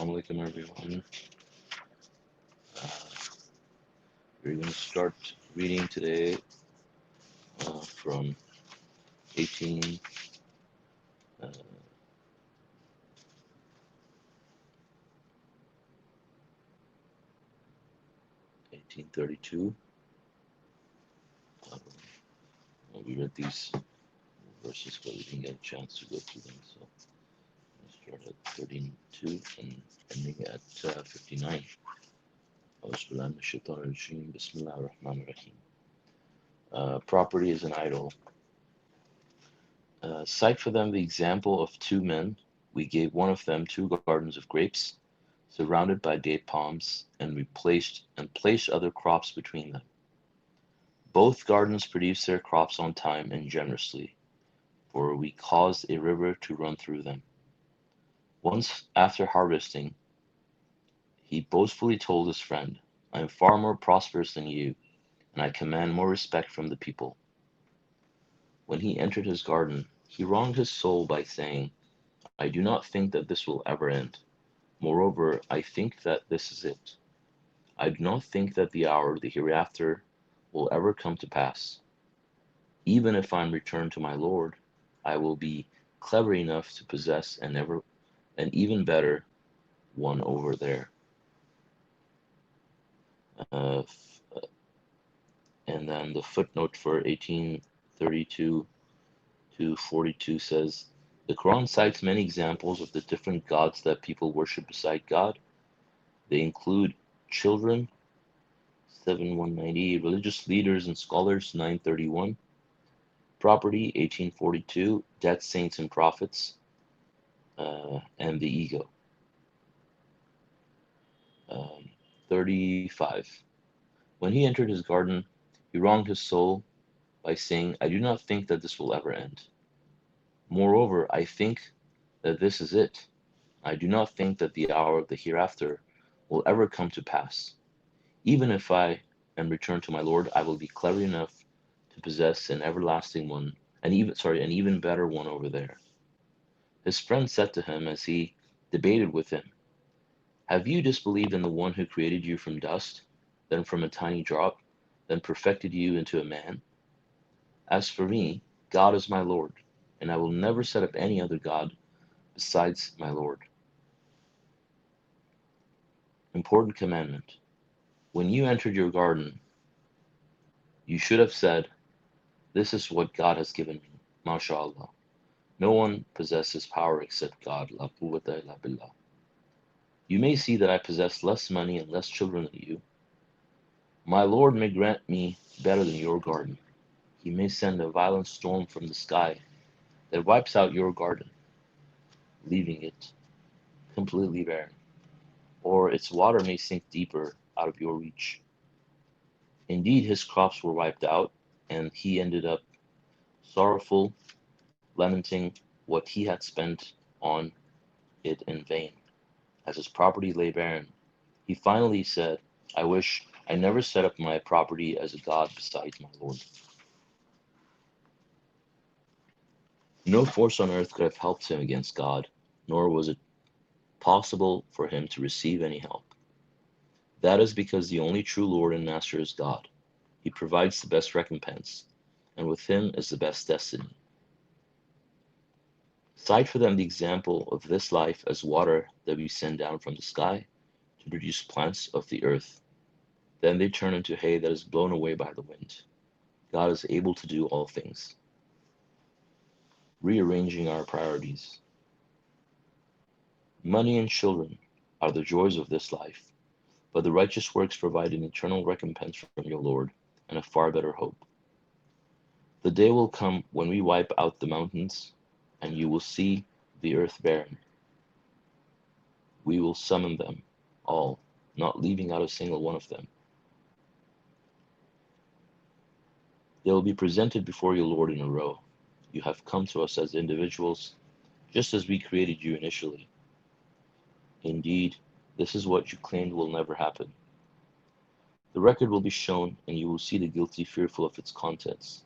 Assalamu alaikum, everyone. Uh, we're going to start reading today from 18, 1832. We read these verses, but we didn't get a chance to go through them, so we'll start at 32 and ending at 59. Property is an idol. Cite for them the example of two men. We gave one of them 2 gardens of grapes, surrounded by date palms, and placed other crops between them. Both gardens produced their crops on time and generously, for we caused a river to run through them. Once, after harvesting, he boastfully told his friend, I am far more prosperous than you, and I command more respect from the people. When he entered his garden, he wronged his soul by saying, I do not think that this will ever end. Moreover, I think that this is it. I do not think that the hour, the hereafter, will ever come to pass. Even if I am returned to my Lord, I will be clever enough to possess an even better one over there. Uh, and then the footnote for 1832 to 42 says, the Quran cites many examples of the different gods that people worship beside God. They include children, 7190, religious leaders and scholars, 931, property, 1842, dead saints and prophets, and the ego. 35. When he entered his garden, he wronged his soul by saying, I do not think that this will ever end. Moreover, I think that this is it. I do not think that the hour of the hereafter will ever come to pass. Even if I am returned to my Lord, I will be clever enough to possess an everlasting one, an even better one over there. His friend said to him as he debated with him, have you disbelieved in the one who created you from dust, then from a tiny drop, then perfected you into a man? As for me, God is my Lord, and I will never set up any other God besides my Lord. Important commandment. When you entered your garden, you should have said, this is what God has given me. Masha Allah. No one possesses power except God. La quwwata illa billah. You may see that I possess less money and less children than you. My Lord may grant me better than your garden. He may send a violent storm from the sky that wipes out your garden, leaving it completely barren. Or its water may sink deeper out of your reach. Indeed, his crops were wiped out, and he ended up sorrowful, lamenting what he had spent on it in vain. As his property lay barren, he finally said, I wish I never set up my property as a god besides my Lord. No force on earth could have helped him against God, nor was it possible for him to receive any help. That is because the only true Lord and Master is God. He provides the best recompense, and with him is the best destiny. Cite for them the example of this life as water that we send down from the sky to produce plants of the earth. Then they turn into hay that is blown away by the wind. God is able to do all things. Rearranging our priorities. Money and children are the joys of this life, but the righteous works provide an eternal recompense from your Lord and a far better hope. The day will come when we wipe out the mountains, and you will see the earth barren. We will summon them all, not leaving out a single one of them. They will be presented before your Lord in a row. You have come to us as individuals, just as we created you initially. Indeed, this is what you claimed will never happen. The record will be shown, and you will see the guilty fearful of its contents.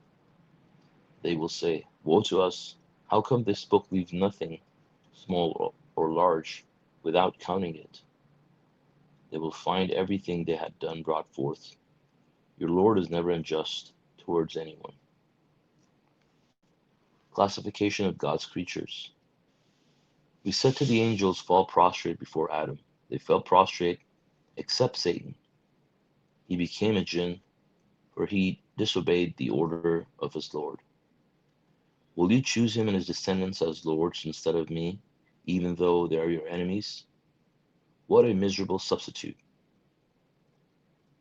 They will say, woe to us! How come this book leaves nothing, small or large, without counting it. They will find everything they had done brought forth. Your Lord is never unjust towards anyone. Classification of God's creatures. We said to the angels, fall prostrate before Adam. They fell prostrate, except Satan. He became a jinn, for he disobeyed the order of his Lord. Will you choose him and his descendants as lords instead of me, even though they are your enemies? What a miserable substitute.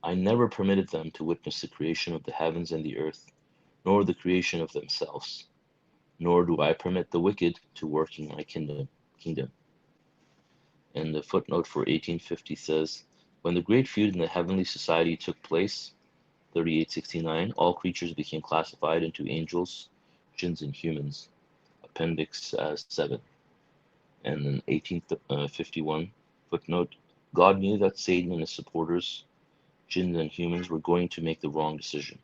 I never permitted them to witness the creation of the heavens and the earth, nor the creation of themselves, nor do I permit the wicked to work in my kingdom. And the footnote for 1850 says, when the great feud in the heavenly society took place, 3869, all creatures became classified into angels, jinns, and humans. Appendix 7. And in 1851, footnote, God knew that Satan and his supporters, jinns and humans, were going to make the wrong decision.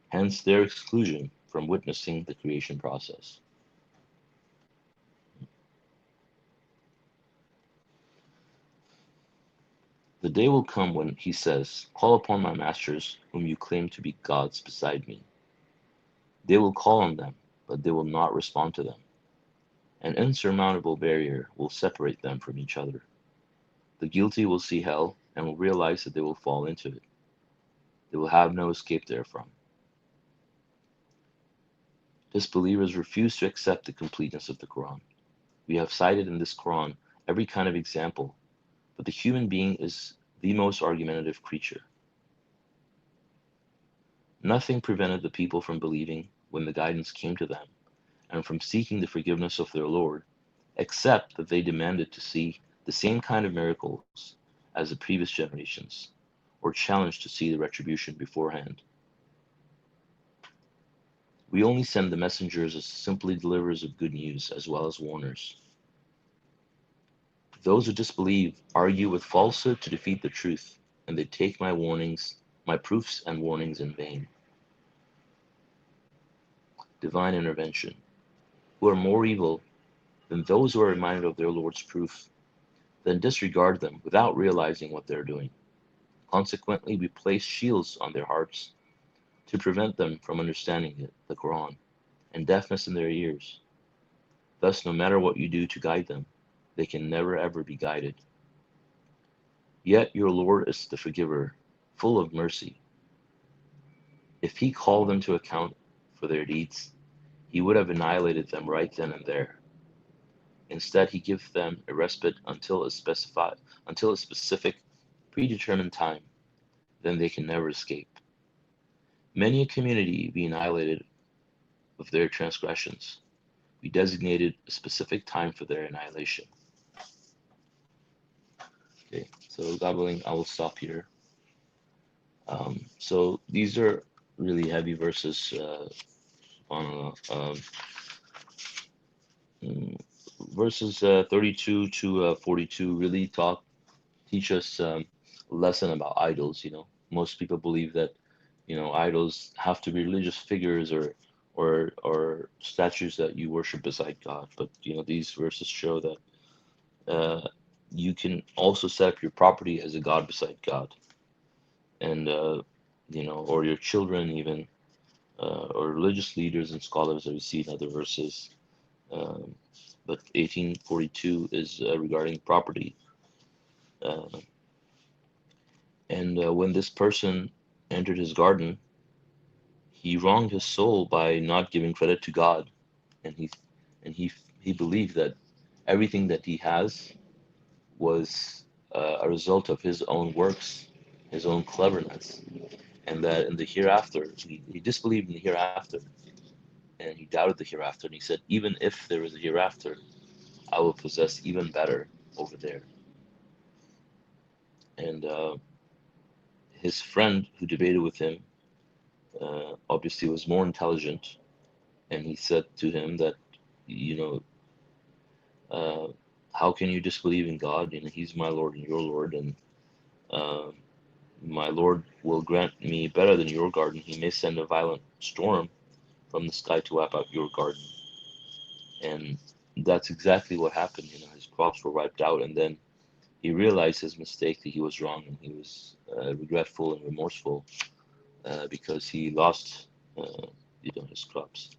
Hence their exclusion from witnessing the creation process. The day will come when he says, call upon my masters, whom you claim to be gods beside me. They will call on them, but they will not respond to them. An insurmountable barrier will separate them from each other. The guilty will see hell and will realize that they will fall into it. They will have no escape therefrom. Disbelievers refuse to accept the completeness of the Quran. We have cited in this Quran every kind of example, but the human being is the most argumentative creature. Nothing prevented the people from believing when the guidance came to them, and from seeking the forgiveness of their Lord, except that they demanded to see the same kind of miracles as the previous generations, or challenged to see the retribution beforehand. We only send the messengers as simply deliverers of good news, as well as warners. Those who disbelieve argue with falsehood to defeat the truth, and they take my warnings, my proofs and warnings in vain. Divine intervention. Who are more evil than those who are reminded of their Lord's proof, then disregard them without realizing what they're doing. Consequently, we place shields on their hearts to prevent them from understanding the Quran, and deafness in their ears. Thus, no matter what you do to guide them, they can never ever be guided. Yet your Lord is the forgiver, full of mercy. If he called them to account for their deeds, he would have annihilated them right then and there. Instead, he gives them a respite until a specific, predetermined time. Then they can never escape. Many a community be annihilated of their transgressions. We designated a specific time for their annihilation. Okay, so God willing, I will stop here. So these are really heavy verses. Verses 32 to 42 really teach us a lesson about idols. Most people believe that idols have to be religious figures or statues that you worship beside God. But these verses show that you can also set up your property as a god beside God, and or your children even, or religious leaders and scholars that we see in other verses. But 1842 is regarding property. And when this person entered his garden, he wronged his soul by not giving credit to God, and he believed that everything that he has was a result of his own works, his own cleverness, and that in the hereafter, he disbelieved in the hereafter, and he doubted the hereafter, and he said, even if there is a hereafter, I will possess even better over there. And his friend who debated with him obviously was more intelligent, and he said to him that, how can you disbelieve in God? He's my Lord and your Lord, and my Lord will grant me better than your garden. He may send a violent storm from the sky to wipe out your garden. And that's exactly what happened. His crops were wiped out, and then he realized his mistake, that he was wrong, and he was regretful and remorseful because he lost his crops.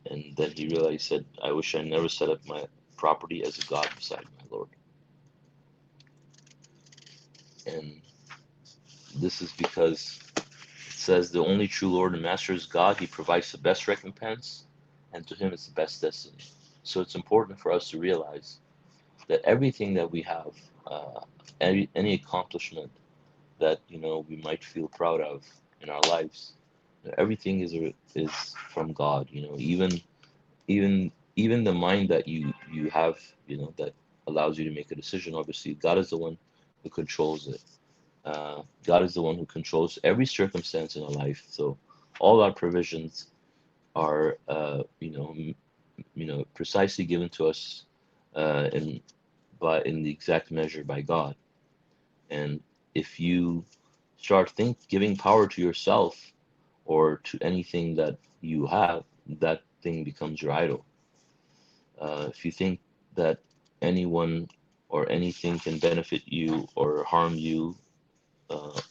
And then he realized, he said, I wish I never set up my property as a god beside my Lord. And this is because it says the only true Lord and Master is God. He provides the best recompense, and to him it's the best destiny. So it's important for us to realize that everything that we have, any accomplishment that we might feel proud of in our lives, everything is from God. Even the mind that you have, that allows you to make a decision. Obviously, God is the one who controls it. God is the one who controls every circumstance in our life. So all our provisions are, precisely given to us in the exact measure by God. And if you start giving power to yourself or to anything that you have, that thing becomes your idol. If you think that anyone or anything can benefit you or harm you,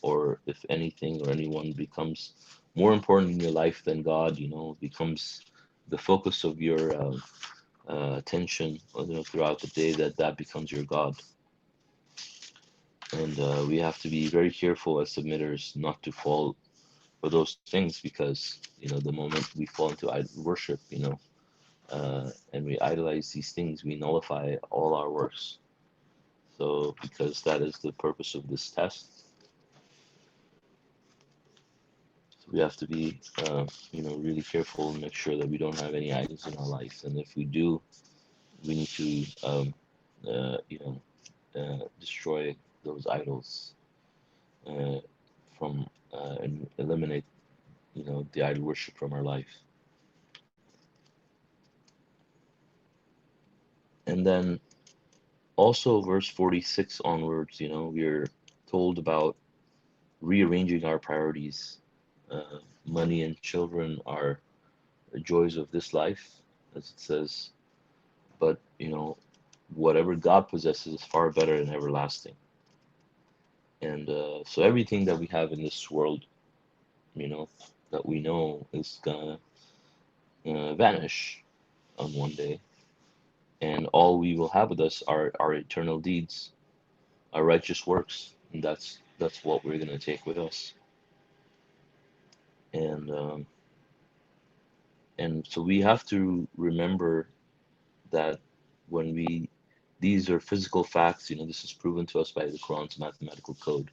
or if anything or anyone becomes more important in your life than God, becomes the focus of your attention, throughout the day, that becomes your God. And we have to be very careful as submitters not to fall for those things, because the moment we fall into worship, and we idolize these things, we nullify all our works. So because that is the purpose of this test, we have to be really careful and make sure that we don't have any idols in our life. And if we do, we need to destroy those idols from and eliminate the idol worship from our life. And then also verse 46 onwards, we're told about rearranging our priorities. Money and children are joys of this life, as it says, but whatever God possesses is far better and everlasting. And so everything that we have in this world, that we know is gonna vanish on one day, and all we will have with us are our eternal deeds, our righteous works, and that's what we're gonna take with us. And so we have to remember that when these are physical facts, this is proven to us by the Quran's mathematical code.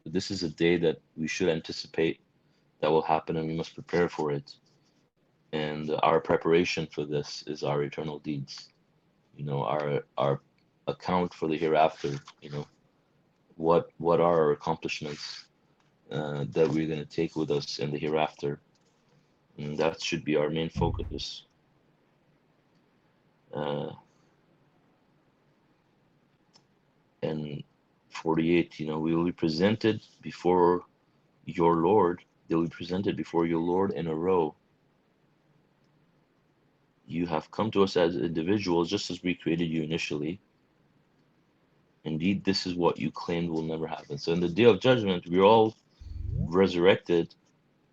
But this is a day that we should anticipate that will happen, and we must prepare for it. And our preparation for this is our eternal deeds. Our account for the hereafter. What are our accomplishments that we're going to take with us in the hereafter, and that should be our main focus. And 48, we will be presented before your Lord. They will be presented before your Lord in a row. You have come to us as individuals, just as we created you initially. Indeed, this is what you claimed will never happen. So in the day of judgment, we're all resurrected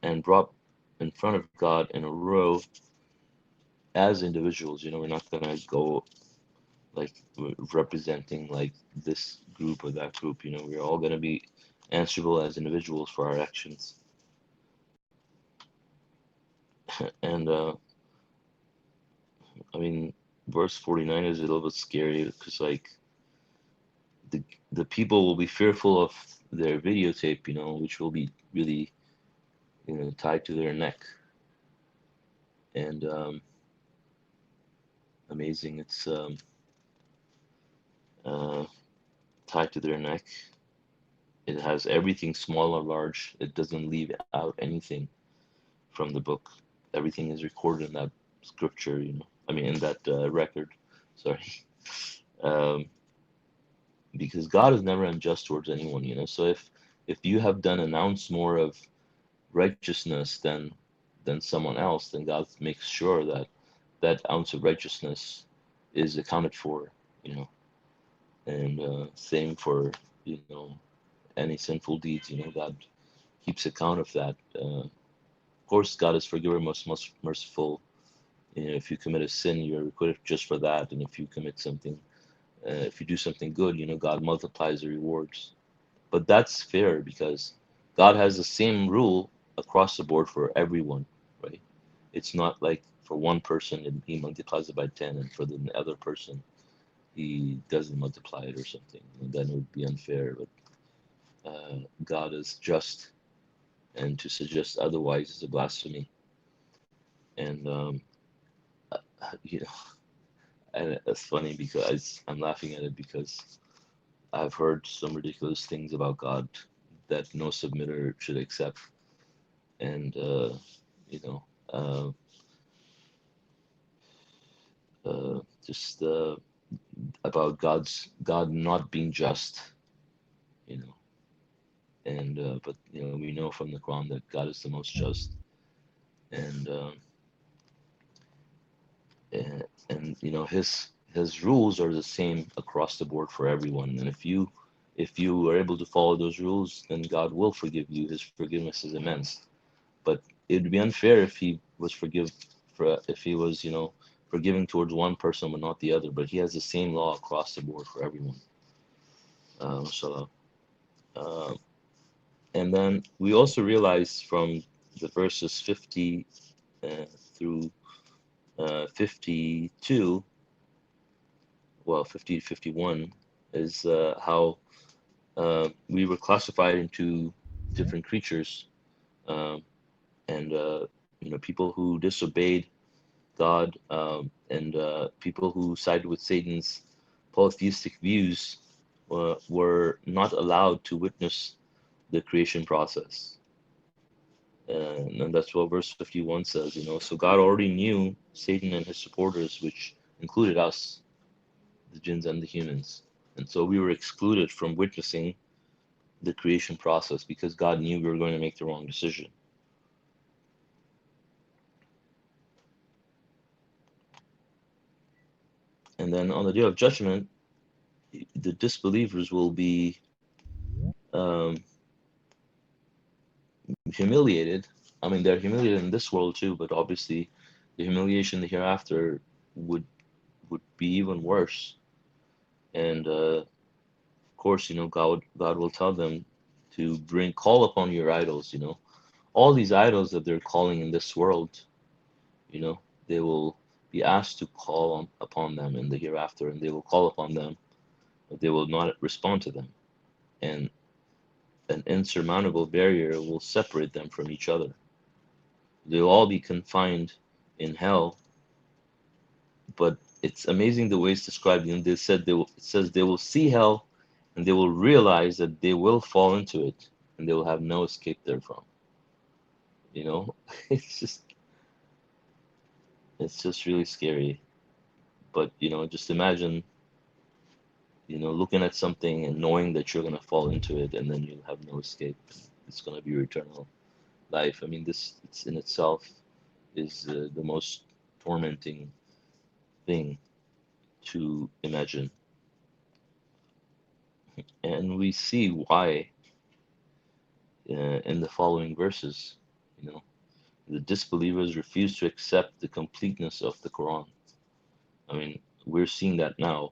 and brought in front of God in a row as individuals. We're not going to go like representing like this group or that group. We're all going to be answerable as individuals for our actions. And verse 49 is a little bit scary, because like the people will be fearful of their videotape, which will be really tied to their neck. And amazing, it's tied to their neck. It has everything, small or large. It doesn't leave out anything from the book. Everything is recorded in that scripture, in that record. Sorry. Because God is never unjust towards anyone, So if you have done an ounce more of righteousness than someone else, then God makes sure that ounce of righteousness is accounted for you know, and same for, any sinful deeds, God keeps account of that. Of course, God is forgiver, most merciful. If you commit a sin, you're requited just for that, and if you commit something, if you do something good, God multiplies the rewards. But that's fair because God has the same rule across the board for everyone, right? It's not like for one person and he multiplies it by 10, and for the other person he doesn't multiply it or something. Then it would be unfair. But God is just, and to suggest otherwise is a blasphemy. And you know, and it's funny because I'm laughing at it because I've heard some ridiculous things about God that no submitter should accept, and you know, uh, just about God not being just, you know, and but we know from the Quran that God is the most just, and and his rules are the same across the board for everyone. And if you are able to follow those rules, then God will forgive you. His forgiveness is immense. But it would be unfair if he was forgiving towards one person but not the other. But he has the same law across the board for everyone. Mashallah. Uh, and then we also realize from the verses 50 through 52, well, 50 to 51, is how we were classified into different creatures, um, and people who disobeyed God, and people who sided with Satan's polytheistic views were not allowed to witness the creation process. And that's what verse 51 says. So God already knew Satan and his supporters, which included us, the jinns and the humans. And so we were excluded from witnessing the creation process because God knew we were going to make the wrong decision. And then on the day of judgment, the disbelievers will be um, humiliated. I mean, they're humiliated in this world too, but obviously, the humiliation in the hereafter would would be even worse. And of course, God will tell them to call upon your idols. All these idols that they're calling in this world. You know, they will be asked to call upon them in the hereafter, and they will call upon them, but they will not respond to them. And an insurmountable barrier will separate them from each other. They'll all be confined in hell, but it's amazing the way it's described. They said it says they will see hell, and they will realize that they will fall into it, and they will have no escape therefrom. You know, it's just it's just really scary. But just imagine looking at something and knowing that you're going to fall into it and then you'll have no escape. It's going to be your eternal life. I mean, this it's in itself is the most tormenting thing to imagine. And we see why in the following verses. You know, the disbelievers refuse to accept the completeness of the Quran. I mean, we're seeing that now.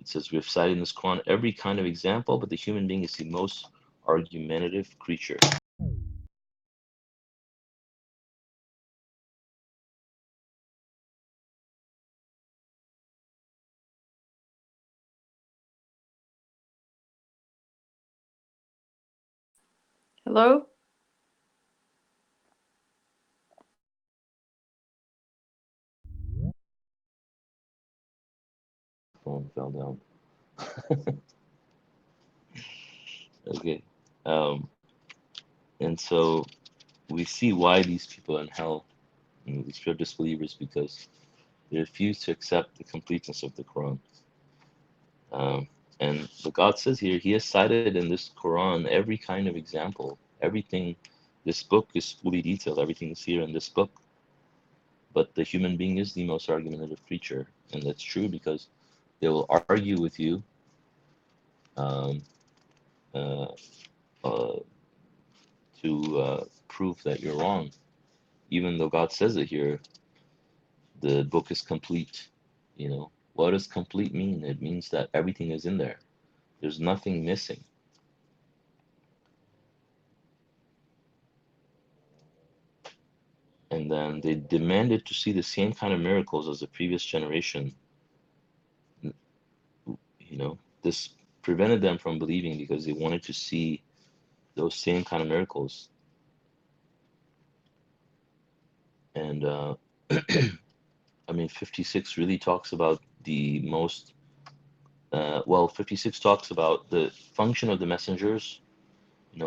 It says we have cited in this Quran every kind of example, but the human being is the most argumentative creature. Hello? Phone fell down. Okay. Um, and so we see why these people are in hell, these pure disbelievers, because they refuse to accept the completeness of the Quran. Um, and what God says here, He has cited in this Quran every kind of example, everything. This book is fully detailed, everything is here in this book. but the human being is the most argumentative creature, and that's true because they will argue with you um, uh, uh, to prove that you're wrong, even though God says it here. The book is complete. What does complete mean? It means that everything is in there. There's nothing missing. And then they demanded to see the same kind of miracles as the previous generation. This prevented them from believing because they wanted to see those same kind of miracles. And I mean, 56 really talks about the most, 56 talks about the function of the messengers.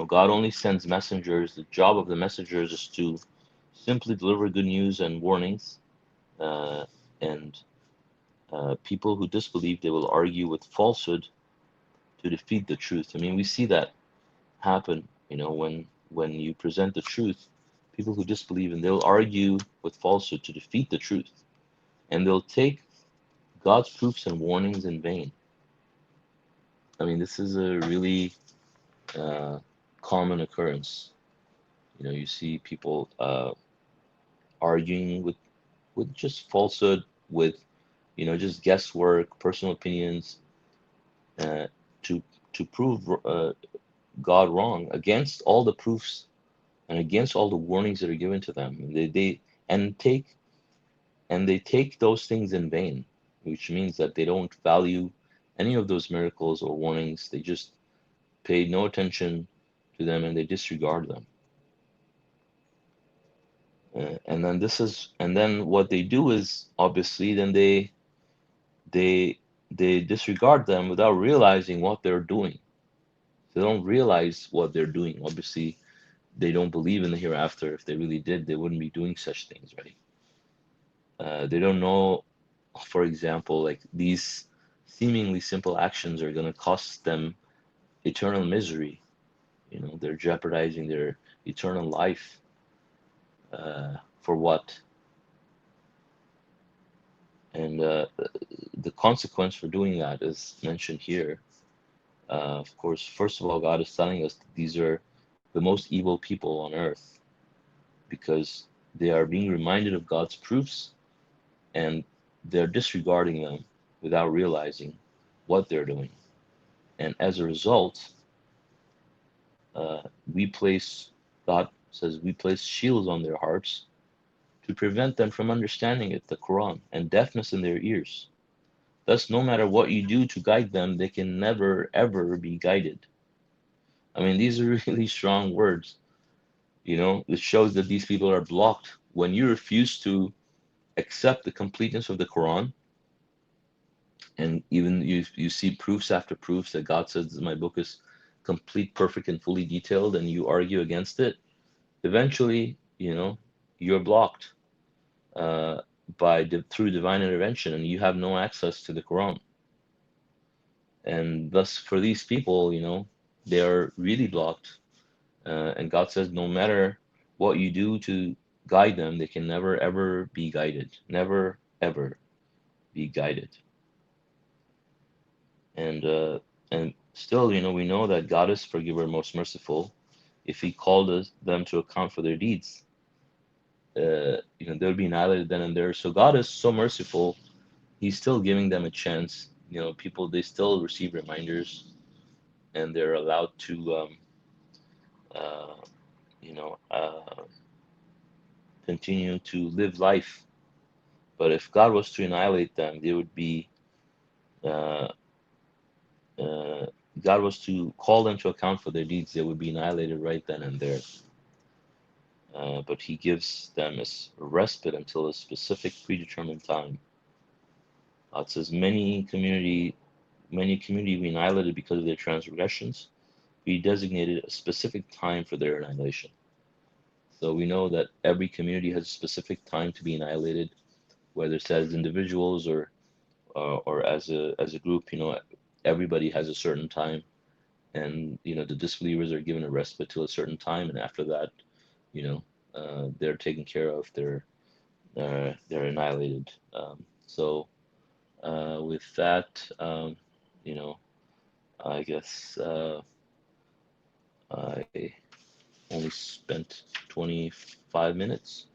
God only sends messengers. The job of the messengers is to simply deliver good news and warnings. And people who disbelieve, they will argue with falsehood to defeat the truth. I mean, we see that happen, when you present the truth, people who disbelieve, and they'll argue with falsehood to defeat the truth. And they'll take God's proofs and warnings in vain. I mean, this is a really common occurrence. You see people arguing with just falsehood, with just guesswork, personal opinions, uh, to prove God wrong against all the proofs and against all the warnings that are given to them. And they take those things in vain, which means that they don't value any of those miracles or warnings. They just pay no attention to them and they disregard them. And then what they do is, obviously, then they disregard them without realizing what they're doing. They don't realize what they're doing. Obviously, they don't believe in the hereafter. If they really did, they wouldn't be doing such things, right? They don't know, for example, like these seemingly simple actions are going to cost them eternal misery. They're jeopardizing their eternal life. For what? And the consequence for doing that is mentioned here. Of course, first of all, God is telling us that these are the most evil people on earth because they are being reminded of God's proofs and they're disregarding them without realizing what they're doing. And as a result, God says, we place shields on their hearts to prevent them from understanding it, the Quran, and deafness in their ears. Thus, no matter what you do to guide them, they can never, ever be guided. I mean, these are really strong words. It shows that these people are blocked. When you refuse to accept the completeness of the Quran, and even you see proofs after proofs that God says my book is complete, perfect, and fully detailed, and you argue against it, eventually, you're blocked through divine intervention, and you have no access to the Quran. And thus, for these people, they are really blocked. And God says, no matter what you do to guide them, they can never ever be guided. Never ever be guided. And still, we know that God is forgiver, most merciful. If He called them to account for their deeds, they'll be annihilated then and there. So God is so merciful. He's still giving them a chance. People, they still receive reminders, and they're allowed to, uh, you know, uh, continue to live life. But if God was to annihilate them, they would be. Uh, uh, God was to call them to account for their deeds, they would be annihilated right then and there. But He gives them a respite until a specific predetermined time. It says many community we annihilated because of their transgressions. We designated a specific time for their annihilation. So we know that every community has a specific time to be annihilated, whether it's as individuals or as a group. Everybody has a certain time, and the disbelievers are given a respite till a certain time, and after that, they're taken care of. they're annihilated. So with that, you know, I guess I only spent 25 minutes,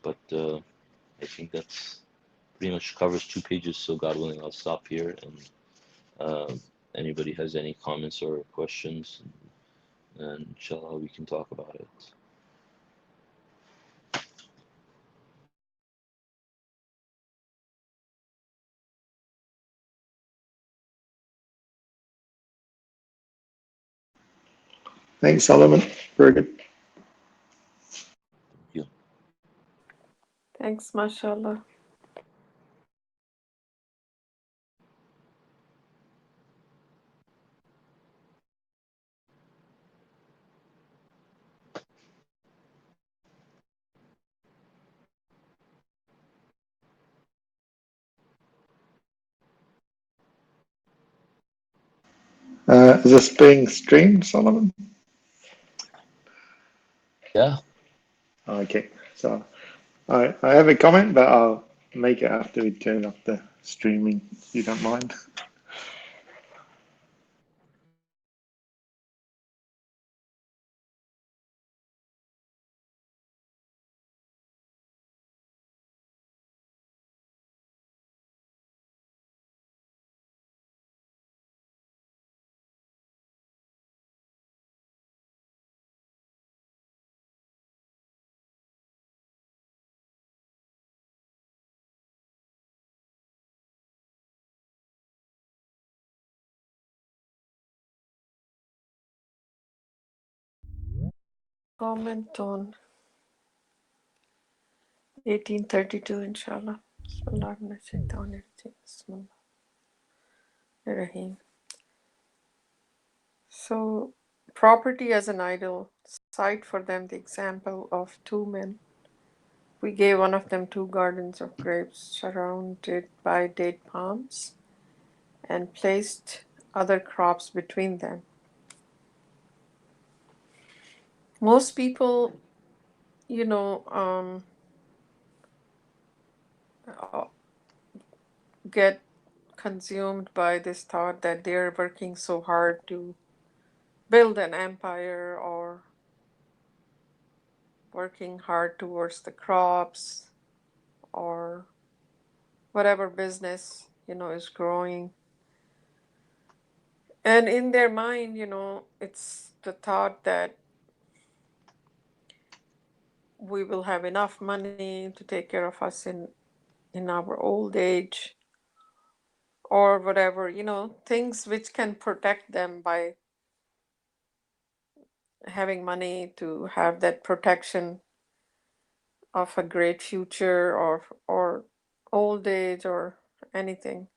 but I think that's pretty much covers 2 pages. So God willing, I'll stop here. And anybody has any comments or questions, and inshallah we can talk about it. Thanks, Salãmun. Very good. Thank you. Thanks, Masha Allah. Is this being streamed, Salãmun? Yeah. Okay, so I have a comment, but I'll make it after we turn off the streaming, if you don't mind. Comment on 1832, inshallah. Bismillahirrahmanirrahim. So, property as an idol. Cite for them the example of 2 men. We gave one of them 2 gardens of grapes surrounded by date palms and placed other crops between them. Most people, you know, get consumed by this thought that they're working so hard to build an empire or working hard towards the crops or whatever business, is growing. And in their mind, it's the thought that we will have enough money to take care of us in our old age or whatever, things which can protect them by having money to have that protection of a great future or old age or anything.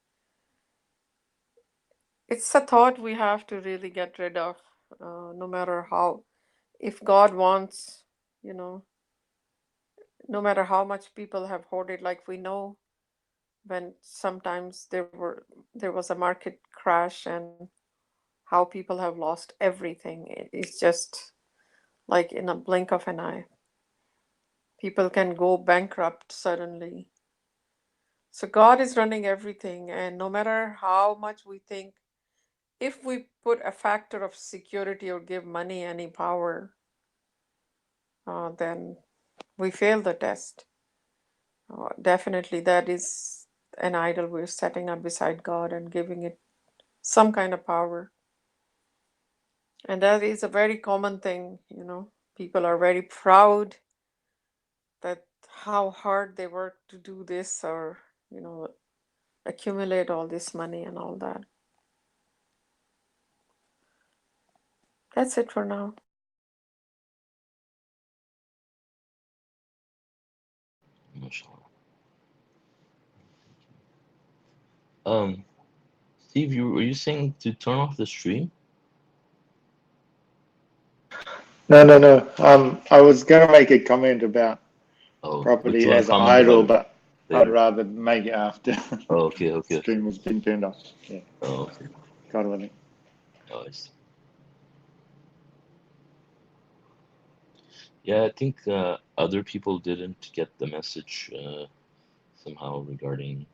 It's a thought we have to really get rid of, no matter how. If God wants, no matter how much people have hoarded, like we know when sometimes there was a market crash and how people have lost everything. It's just like in a blink of an eye. People can go bankrupt suddenly. So God is running everything, and no matter how much we think, if we put a factor of security or give money any power, then we fail the test. Definitely, that is an idol we're setting up beside God and giving it some kind of power. And that is a very common thing, People are very proud that how hard they work to do this or, accumulate all this money and all that. That's it for now. Masha Allah. Steve, were you saying to turn off the stream? No. I was going to make a comment about Oh, but property you want to as an comment idol, about it but I'd later? rather make it after Oh, okay. stream has been turned off. Yeah, Oh, okay. God willing. Oh, I see. Yeah, I think other people didn't get the message somehow regarding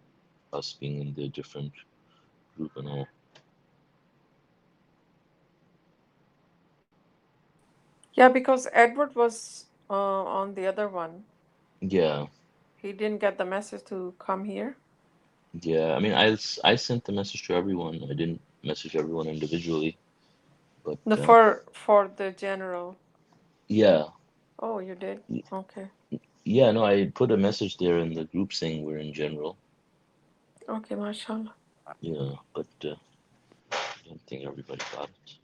us being in the different group and all. Yeah, because Edward was on the other one. Yeah, He didn't get the message to come here. yeah. I mean, I sent the message to everyone. I didn't message everyone individually, but No, for the general. yeah, Oh, you did? y- Okay. yeah. No, I put a message there in the group saying we're in general. Okay, Masha Allah. Yeah, but I don't think everybody got it.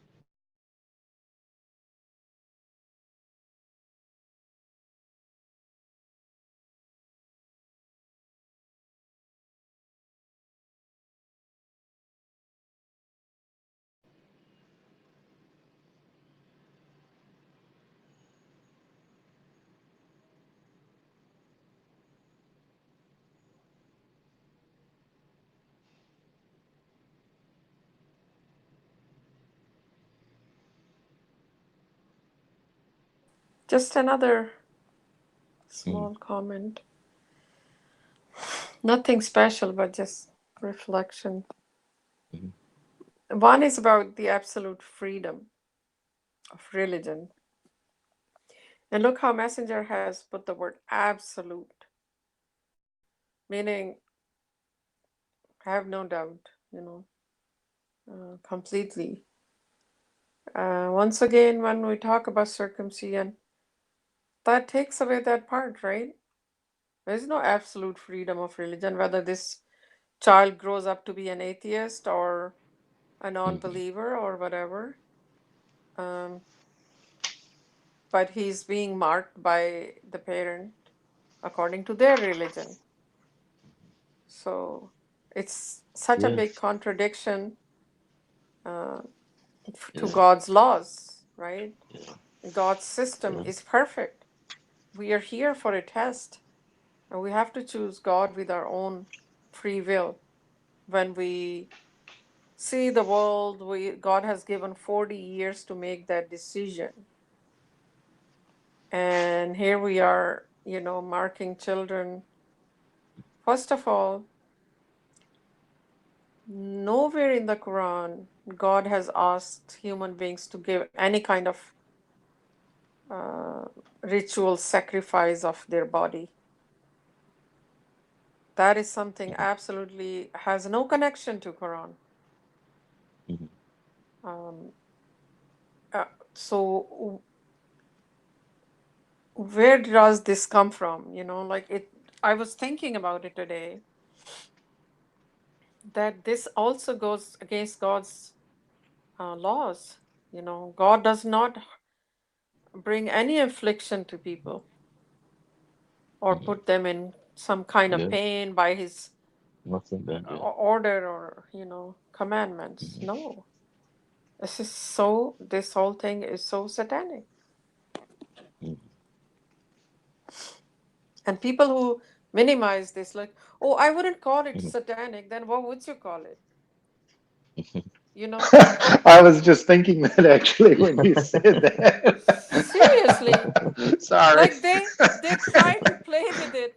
Just another Mm, small comment. Nothing special, but just reflection. mhm, One is about the absolute freedom of religion. And look how Messenger has put the word absolute, meaning have no doubt, completely. Once again, when we talk about circumcision, that takes away that part, right? There's no absolute freedom of religion, whether this child grows up to be an atheist or a mhm. non-believer or whatever. Um, but he's being marked by the parent according to their religion. So it's such a Yeah, big contradiction uh, to yeah, God's laws, right? yeah, God's system yeah. is perfect. We are here for a test, and we have to choose God with our own free will. When we see the world, God has given 40 years to make that decision. And here we are, marking children. First of all, nowhere in the Quran God has asked human beings to give any kind of uh, ritual sacrifice of their body. That is something Mhm, absolutely has no connection to Quran. mhm, Um, uh, so where does this come from? Like it. I was thinking about it today that this also goes against God's laws. God does not bring any affliction to people or mhm. put them in some kind of Yeah, pain by his nothing bad. Yeah. order or commandments. Mhm, No, this whole thing is so satanic. mhm, And people who minimize this, like, oh, I wouldn't call it mhm, satanic, then what would you call it? You know, I was just thinking that actually when you said seriously, that. Sorry. like they try to play with it,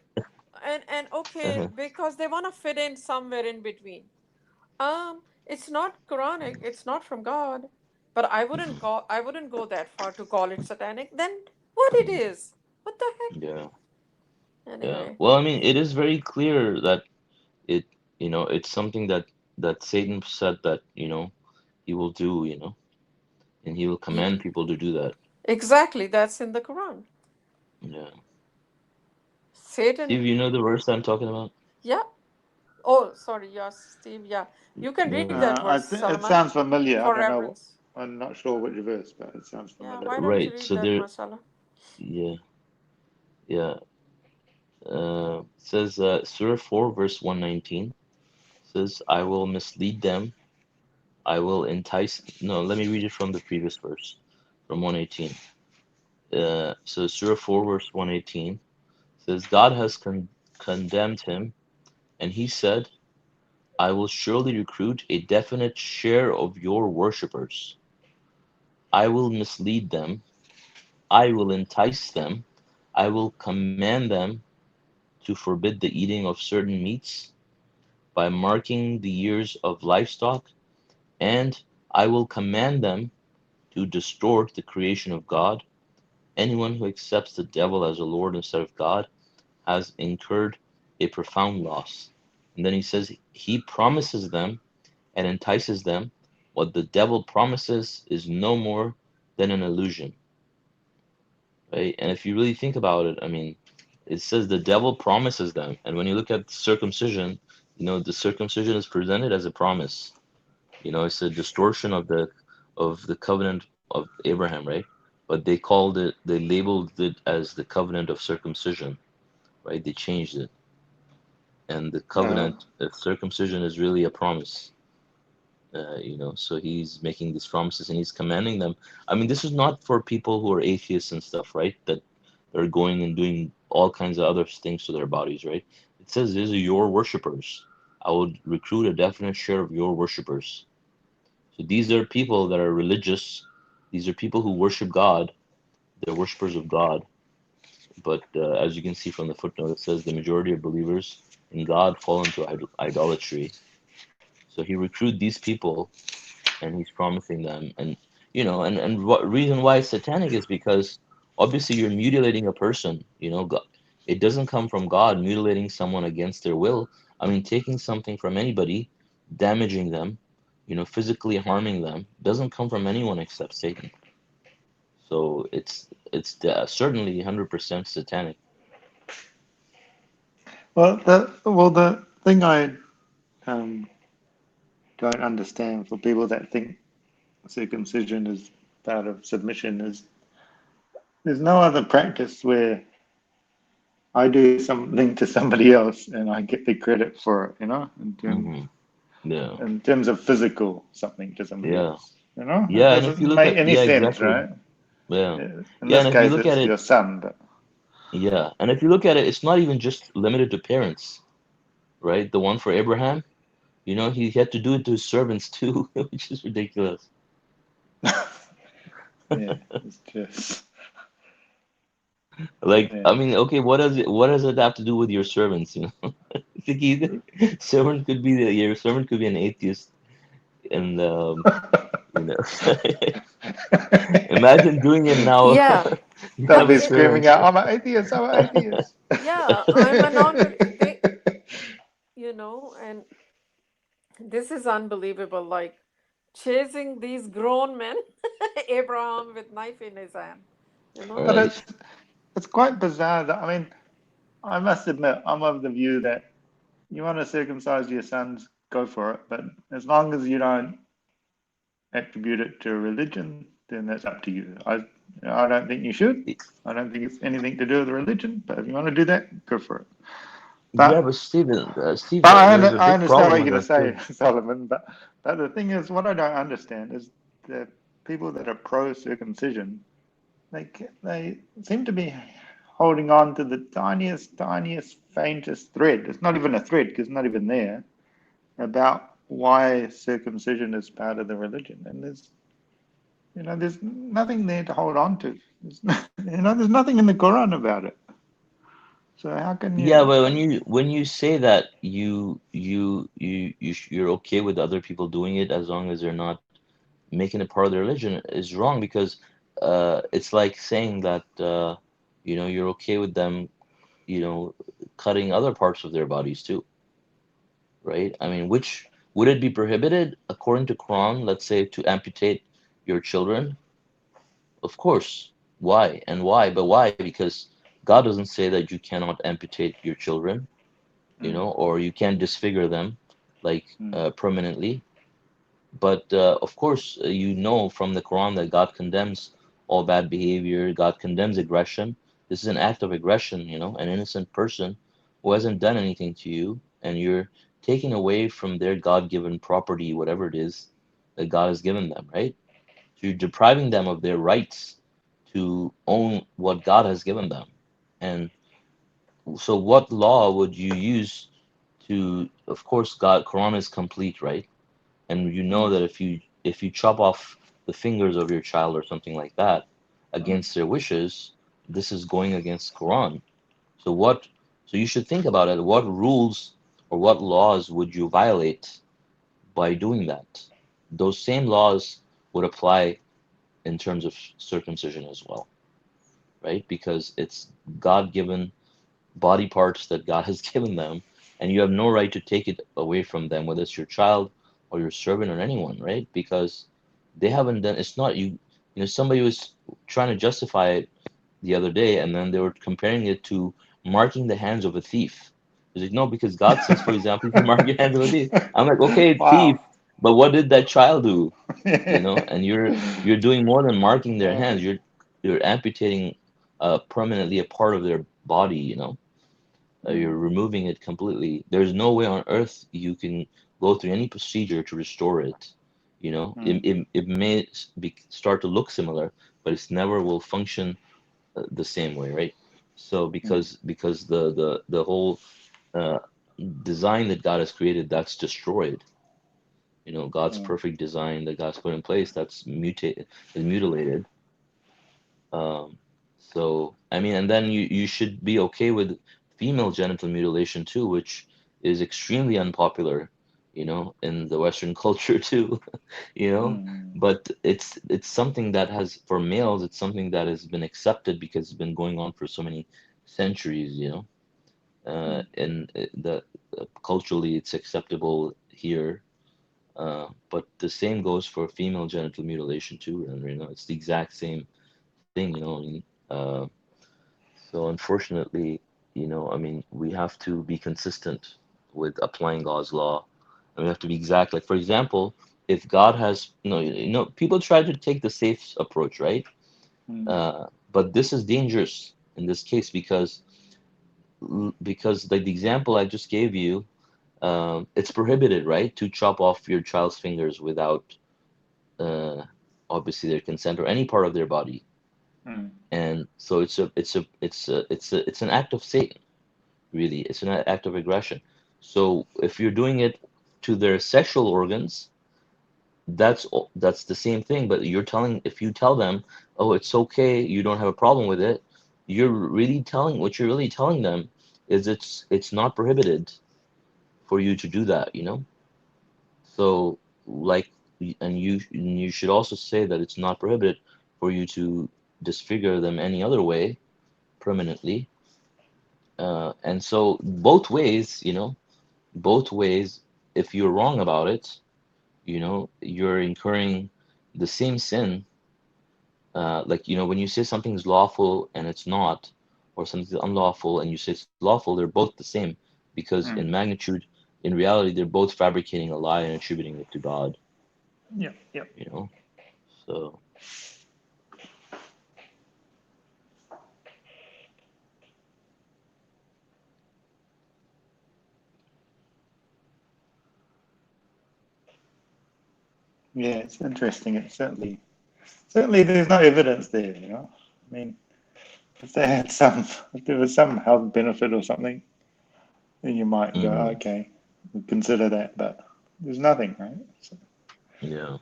and okay, uh-huh, because they want to fit in somewhere in between. It's not Quranic, it's not from God, but mhm, I wouldn't go that far to call it satanic. Then what it mhm. is? What the Yeah, heck? yeah. Anyway, Well, I mean, it is very clear that it, it's something that Satan said that, he will do, and he will command he people to do that. exactly that's in the Quran. Yeah. Satan, Steve, you know the verse I'm talking about? yeah. Oh, sorry, yes, Steve, yeah. You can read Yeah. that verse, It Salman, sounds familiar. I for don't know. reference. I'm not sure which verse, but it sounds Yeah, familiar. why don't you Right. read So that, there, mashallah? yeah, yeah. It says Surah 4, verse 119 says, I will mislead them. I will entice. No, let me read it from the previous verse, from 118. So Surah 4, verse 118 says, God has condemned him, and he said, I will surely recruit a definite share of your worshippers. I will mislead them. I will entice them, I will command them to forbid the eating of certain meats by marking the years of livestock, and I will command them to distort the creation of God. Anyone who accepts the devil as a Lord instead of God has incurred a profound loss. And then he says he promises them and entices them. What the devil promises is no more than an illusion, right? And if you really think about it, I mean, it says the devil promises them. And when you look at circumcision, the circumcision is presented as a promise. It's a distortion of the covenant of Abraham, right? But they labeled it as the covenant of circumcision, right? They changed it. And the Uh, covenant of circumcision is really a promise. So he's making these promises and he's commanding them. I mean, this is not for people who are atheists and stuff, right? That are going and doing all kinds of other things to their bodies, right? It says these are your worshipers. I would recruit a definite share of your worshipers. So these are people that are religious. These are people who worship God. They're worshipers of God. But as you can see from the footnote, it says the majority of believers in God fall into idolatry. So he recruited these people and he's promising them. And what reason why it's satanic is because obviously you're mutilating a person. God, it doesn't come from God mutilating someone against their will. I mean, taking something from anybody, damaging them, physically harming them, doesn't come from anyone except Satan. So certainly 100% satanic. the thing I um, don't understand for people that think circumcision is part of submission is there's no other practice where I do something to somebody else and I get the credit for it, Hmm. Yeah, in terms of physical something to somebody yeah, else, It yeah. And if doesn't you look make at, any yeah, sense, exactly. right? Yeah, In yeah. this And if you case, look at it's it, your son, but yeah, and if you look at it, it's not even just limited to parents, right? The one for Abraham, he had to do it to his servants too, which is ridiculous. yeah, it's just, Like, I yeah. mean, okay, what does it have to do with your servants, Think your servant could be an atheist, and you know, imagine doing it now. Yeah, You They'll but have a be it, screaming servant. out, I'm an atheist, I'm an atheist. yeah, I'm a non they and this is unbelievable, like chasing these grown men, Abraham with knife in his hand, you know. But Right. it's quite bizarre that, I mean, I must admit, I'm of the view that you want to circumcise your sons, go for it. But as long as you don't attribute it to a religion, then that's up to you. I don't think you should. I don't think it's anything to do with religion. But if you want to do that, go for it. Yeah, But but Stephen, but there's a I big understand problem what with you're going to that say, too. Solomon. But the thing is, what I don't understand is the people that are pro circumcision. They seem to be holding on to the tiniest, faintest thread. It's not even a thread because it's not even there about why circumcision is part of the religion. And there's nothing there to hold on to. There's nothing in the Quran about it. So how can Yeah, you? but when you say that you're okay with other people doing it as long as they're not making it part of their religion is wrong because it's like saying that you're okay with them cutting other parts of their bodies too, right? I mean, which would it be prohibited according to Quran, let's say, to amputate your children? Of course. Why? And why? But why? Because God doesn't say that you cannot amputate your children, Mm, or you can't disfigure them like mm, permanently. But of course, from the Quran that God condemns all bad behavior. God condemns aggression. This is an act of aggression, an innocent person who hasn't done anything to you, and you're taking away from their God-given property, whatever it is that God has given them, right? So you're depriving them of their rights to own what God has given them. And so what law would you use to, of course, Quran is complete, right? And you know mm, that if you chop off the fingers of your child or something like that, against their wishes, this is going against Quran. So what? So you should think about it. What rules or what laws would you violate by doing that? Those same laws would apply in terms of circumcision as well, right? Because it's God-given body parts that God has given them, and you have no right to take it away from them, whether it's your child or your servant or anyone, right? Because they haven't done. It's not you. You know, somebody was trying to justify it the other day, and then they were comparing it to marking the hands of a thief. It's like, no, because God says, for example, you can mark your hands of a thief. I'm like, okay, thief, Wow. but what did that child do? You know, and you're doing more than marking their Uh, hands. You're amputating permanently a part of their body. You know, you're mm, removing it completely. There's no way on earth you can go through any procedure to restore it. You know, mm, it may start to look similar, but it's never will function the same way, right? So mm, because the whole uh, design that God has created, that's destroyed. You know, God's mm, perfect design that God's put in place, that's mutilated. Um, so I mean, and then you should be okay with female genital mutilation too, which is extremely unpopular, you know, in the Western culture too, you know. mm, But it's something that has for males, it's something that has been accepted because it's been going on for so many centuries, you know. mm, And the culturally it's acceptable here. But the same goes for female genital mutilation too, and you know, it's the exact same thing, you know. I mean, uh, so unfortunately, you know, I mean, we have to be consistent with applying God's law, and we have to be exact. Like for example, if God has, people try to take the safe approach, right? mm, But this is dangerous in this case because like the example I just gave you, it's prohibited, right, to chop off your child's fingers without uh, obviously their consent or any part of their body. mm, And so it's an act of Satan, really. It's an act of aggression. So if you're doing it to their sexual organs, that's the same thing. But if you tell them, oh, it's okay, you don't have a problem with it, what you're really telling them is it's not prohibited for you to do that, you know. So like, and you should also say that it's not prohibited for you to disfigure them any other way permanently. And so both ways, you know, both ways, if you're wrong about it, you know, you're incurring the same sin. Like, you know, when you say something's lawful and it's not, or something's unlawful and you say it's lawful, they're both the same because in mm. magnitude, in reality, they're both fabricating a lie and attributing it to God, Yep, yep. you know? So, Yeah, it's interesting. It's certainly there's no evidence there, you know. I mean, if they had if there was some health benefit or something, then you might go, mhm, okay, consider that. But there's nothing, right? So, yeah.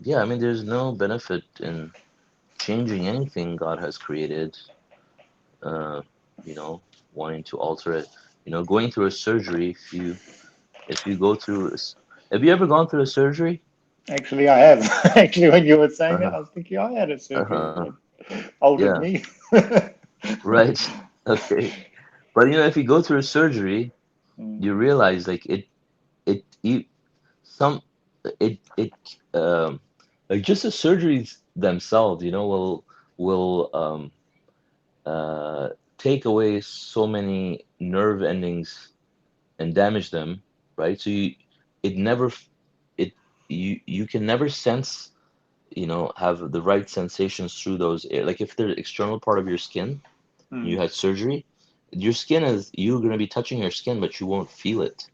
Yeah, I mean, there's no benefit in changing anything God has created, uh, you know, wanting to alter it. You know, going through a surgery, if you go through, have you ever gone through a surgery? actually, I have. Actually, when you were saying it, Uh-huh. I was thinking I had a surgery Uh-huh. that altered Yeah, me. right. Okay. But you know, if you go through a surgery, Mm, you realize like it you some it like just the surgeries themselves, you know, will uh take away so many nerve endings and damage them, right? So it never it you can never sense, you know, have the right sensations through those like if they're external part of your skin, mm, you had surgery, your skin is you're going to be touching your skin, but you won't feel it.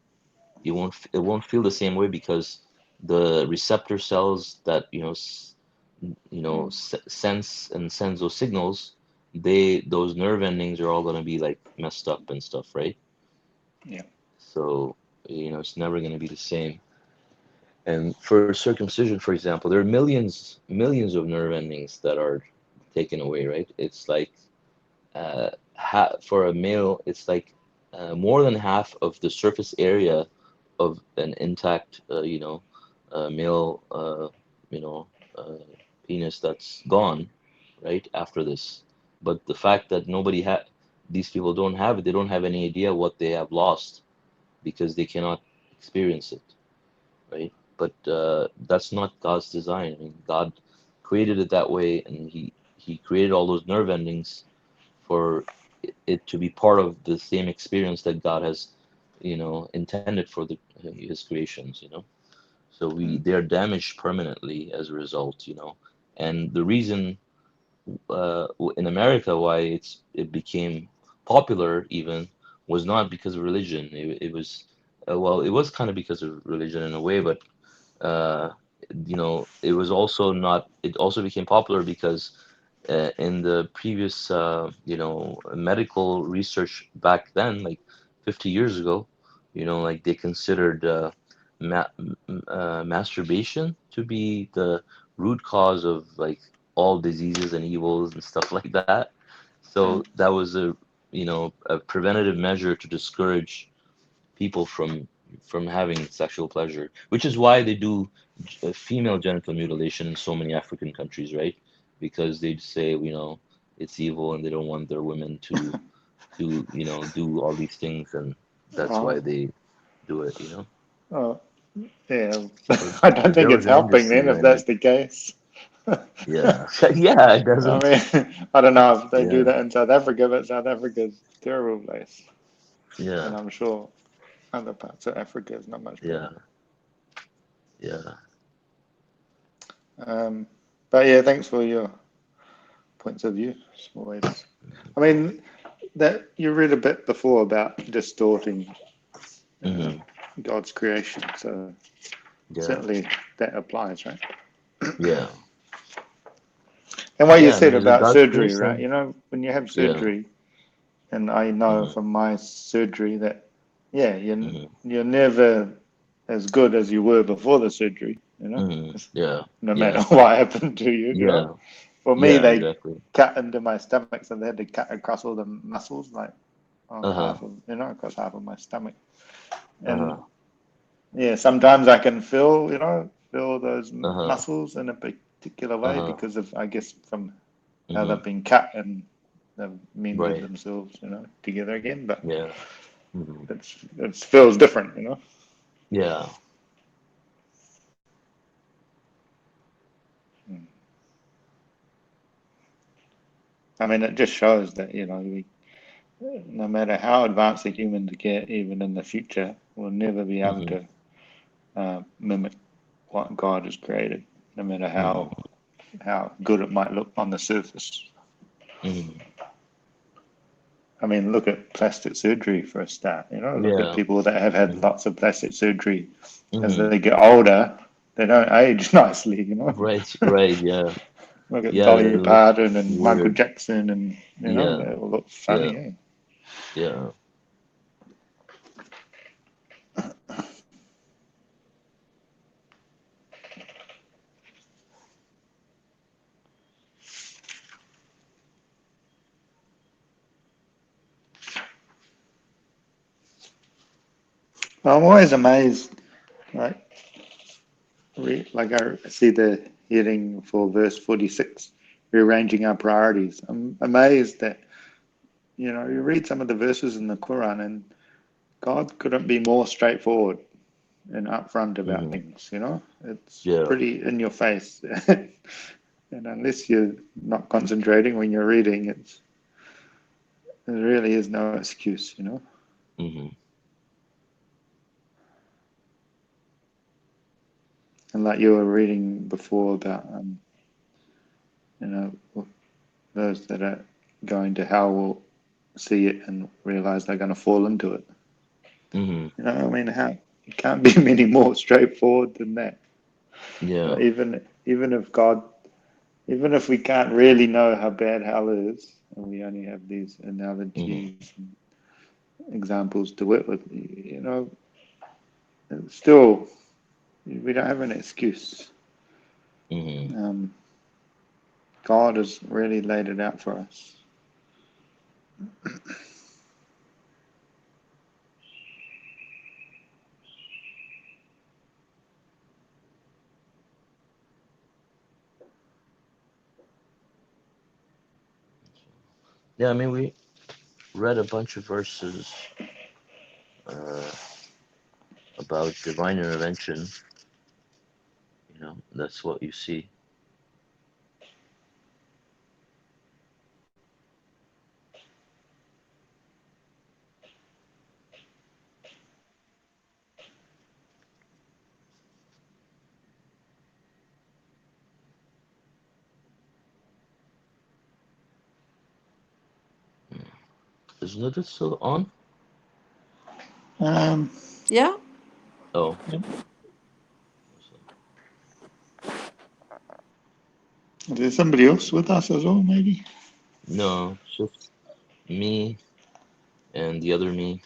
It won't feel the same way because the receptor cells that mm, sense and sends those signals, those nerve endings are all going to be like messed up and stuff, right? yeah. So, you know, it's never going to be the same. And for circumcision, for example, there are millions of nerve endings that are taken away, right? It's like for a male, it's like more than half of the surface area of an intact, male, you know, uh, penis that's gone, right, after this. But the fact that these people don't have it, they don't have any idea what they have lost because they cannot experience it, right? But that's not God's design. I mean, God created it that way, and He created all those nerve endings for it to be part of the same experience that God has, intended for His creations. So they're damaged permanently as a result. And the reason in America why it became popular even was not because of religion. It was well, it was kind of because of religion in a way, but uh, it was also not. It also became popular because in the previous, medical research back then, like 50 years ago, like they considered masturbation to be the root cause of like all diseases and evils and stuff like that. So that was a preventative measure to discourage people from having sexual pleasure, which is why they do female genital mutilation in so many African countries, right? Because they say, it's evil and they don't want their women to do all these things, and that's why Oh, they do it. oh, yeah. So I don't think there it's was an helping industry then if behind that's it. the case. Yeah. Yeah, it I doesn't. mean, I don't know if they do Yeah. that in South Africa, but South Africa's a terrible place, Yeah. and I'm sure other parts of Africa is not much better. Yeah. Yeah. Um, but yeah, thanks for your points of view. Small ways. I mean, that you read a bit before about distorting uh, Hmm. God's creation, so Yeah. certainly that applies, right? Yeah. And what you Yeah. I said mean, about God's surgery, right? creation. You know, when you have Yeah. surgery, and I know Hmm. from my surgery that, yeah, Hmm. you're never as good as you were before the surgery, you know, Hmm. Yeah. no matter Yeah. what happened to you, you know. Yeah. For me, Yeah. they Exactly. cut into my stomach, so they had to cut across all the muscles, like on Uh-huh. half of, across half of my stomach. Uh-huh. And yeah, sometimes I can feel those Uh-huh. muscles in a particular way Uh-huh. because of, I guess, from how Hmm. they've been cut and they've mended Right. themselves, together again. But Yeah. Hmm. it feels different. Yeah. Mm. I mean, it just shows that no matter how advanced the humans get, even in the future, we'll never be able Hmm. to mimic what God has created, no matter Hmm. how good it might look on the surface. Hmm. I mean, look at plastic surgery for a start. Look at Yeah. people that have had Hmm. lots of plastic surgery. As Hmm. they get older, they don't age nicely. Right. Right. Yeah. Look at Yeah. They Dolly look Parton and Michael weird. Jackson, and Yeah. they all look Yeah. funny. Eh? Yeah. I'm always amazed, like like I see the heading for verse 46, rearranging our priorities. I'm amazed that you read some of the verses in the Quran and God couldn't be more straightforward and upfront about Hmm. things. It's Yeah. pretty in your face, and unless you're not concentrating when you're reading, there really is no excuse. Hmm. And like you were reading before about, you know, those that are going to hell will see it and realize they're going to fall into it. Hmm. I mean, how it can't be many more straightforward than that. Yeah. Even if God, even if we can't really know how bad hell is, and we only have these Hmm. analogies and examples to work with, it's still We don't have an excuse. Mm-hmm. God has really laid it out for us. Yeah, I mean, we read a bunch of verses about divine intervention. You know, that's what you see. Isn't it still on? Um, Yeah. Oh, there's somebody else with us as well, maybe? no, it's just me and the other me.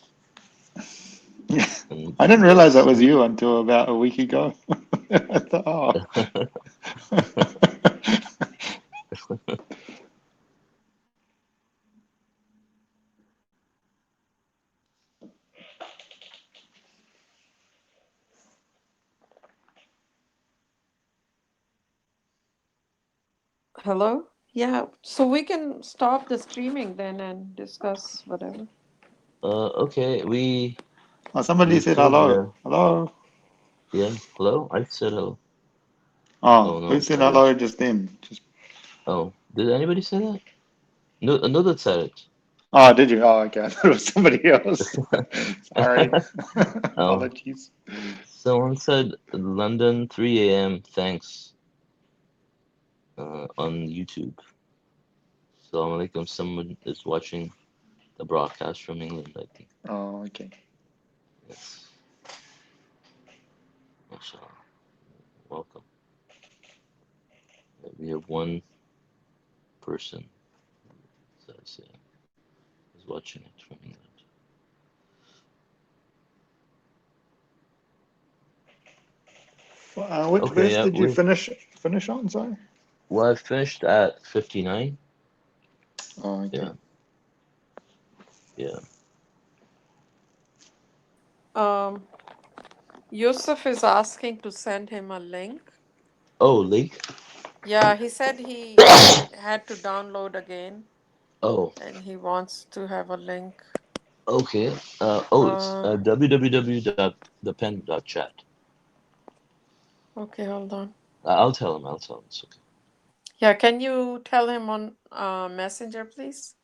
Yeah. And I didn't realize that was you until about a week ago. I thought, Hello? Yeah. So we can stop the streaming then and discuss whatever. okay, somebody we said could, hello. Hello. yeah. Hello, I said hello. Oh, Oh who no, said I didn't. hello just then? Oh, did anybody say that? No, another said it. Oh, did you? Oh, okay. I thought it was somebody else. Sorry. Oh, Apologies. someone said London 3 a.m. Thanks on YouTube. Salãmun Alaykum. Someone is watching the broadcast from England, I think. Oh, okay. Yes. Masha Allah. Welcome. We have one person says yeah, is watching it from England. Which Okay, verse yeah, did you finish on? Sorry. well, I finished at 59. Oh, okay. Yeah, yeah. Um, Yusuf is asking to send him a link. Oh, link. Yeah, he said he had to download again Oh, and he wants to have a link. okay. It's Uh, www.thepen.chat. okay, hold on. I'll tell him. I'll tell him. It's okay. Yeah, can you tell him on Messenger, please?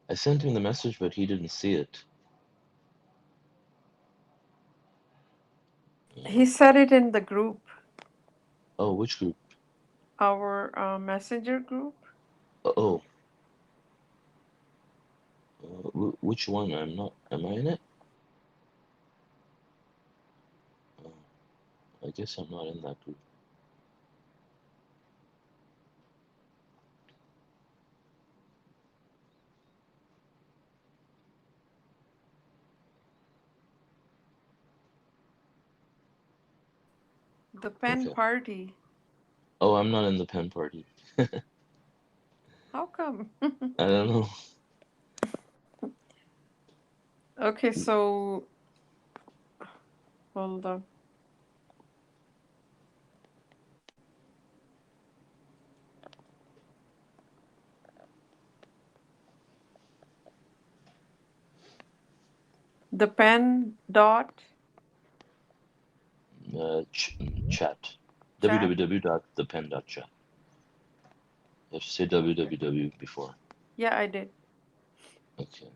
I sent him the message, but he didn't see it. He said it in the group, Oh, which group? our Messenger group. Oh, which one? I'm not. Am I in it? Oh, I guess I'm not in that group. The pen Okay. party. Oh, I'm not in the pen party. How come? I don't know. Okay, so hold on. The pen dot Chat. chat. www.thepen.chat. You have to say Okay. www before. Yeah, I did. Okay.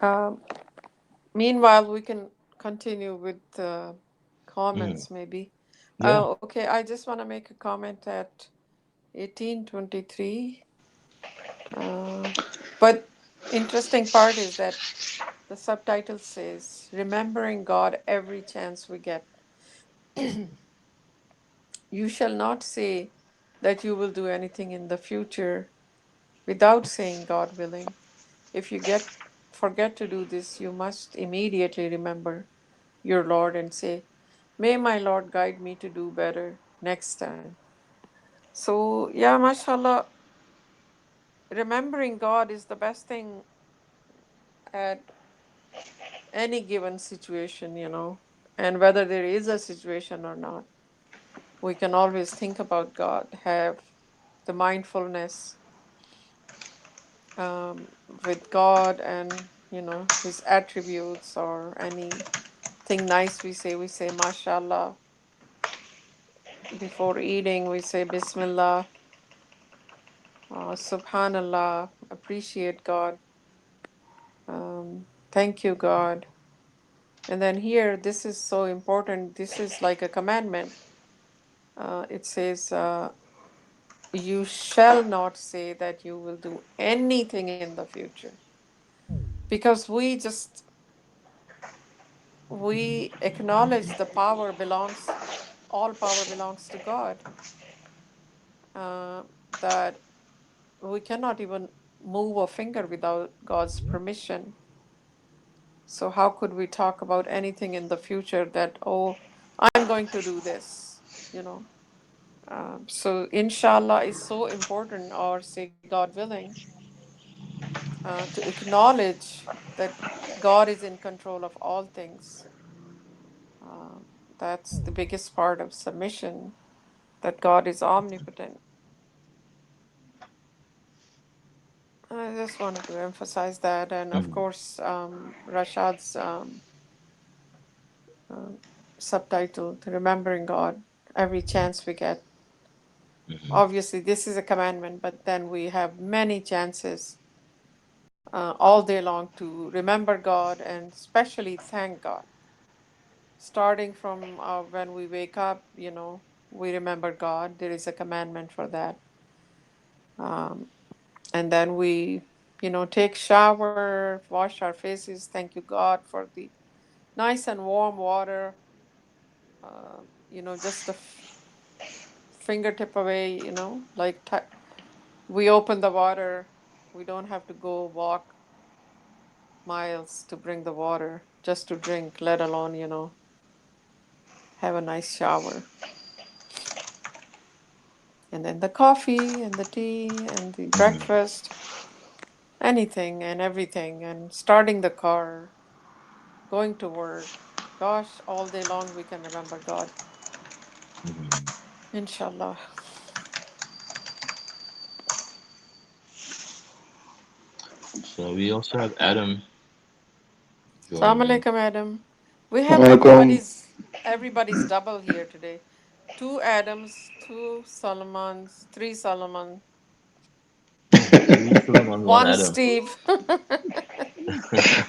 Um, Meanwhile, we can continue with Mm. comments maybe. Yeah. Okay, I just want to make a comment at 1823. Uh, but interesting part is that the subtitle says, "Remembering God every chance we get. You shall not say that you will do anything in the future without saying God willing. If you forget to do this, you must immediately remember your Lord and say, may my Lord guide me to do better next time." So, yeah, mashallah, remembering God is the best thing at any given situation, and whether there is a situation or not, we can always think about God, have the mindfulness with God and, His attributes or anything nice we say, Masha Allah. Before eating, we say Bismillah, Subhanallah, appreciate God, thank you, God. And then here, this is so important. This is like a commandment. It says, you shall not say that you will do anything in the future. Because we acknowledge the all power belongs to God, uh, that we cannot even move a finger without God's permission. So, how could we talk about anything in the future that, oh, I'm going to do this, you know? So, inshallah is so important, or say, God willing, to acknowledge that God is in control of all things. Uh, that's the biggest part of submission, that God is omnipotent. I just wanted to emphasize that. And of Mm. course, Rashad's uh, subtitled Remembering God Every Chance We Get. Mm-hmm. Obviously, this is a commandment, but then we have many chances all day long to remember God and especially thank God. Starting from when we wake up, we remember God. There is a commandment for that. Um, and then we, take shower, wash our faces. Thank you, God, for the nice and warm water. Just a fingertip away. Like we open the water. We don't have to go walk miles to bring the water just to drink, let alone, have a nice shower. And then the coffee and the tea and the Mm-hmm. breakfast, anything and everything, and starting the car, going to work. Gosh, all day long we can remember God. Mm-hmm. Inshallah. So we also have Adam Assalamu joining in. alaikum, Adam. We have Alaikum. everybody's double here today. Two Adams, two Solomons, three Solomon, Three Solomon, one one Adam. Steve.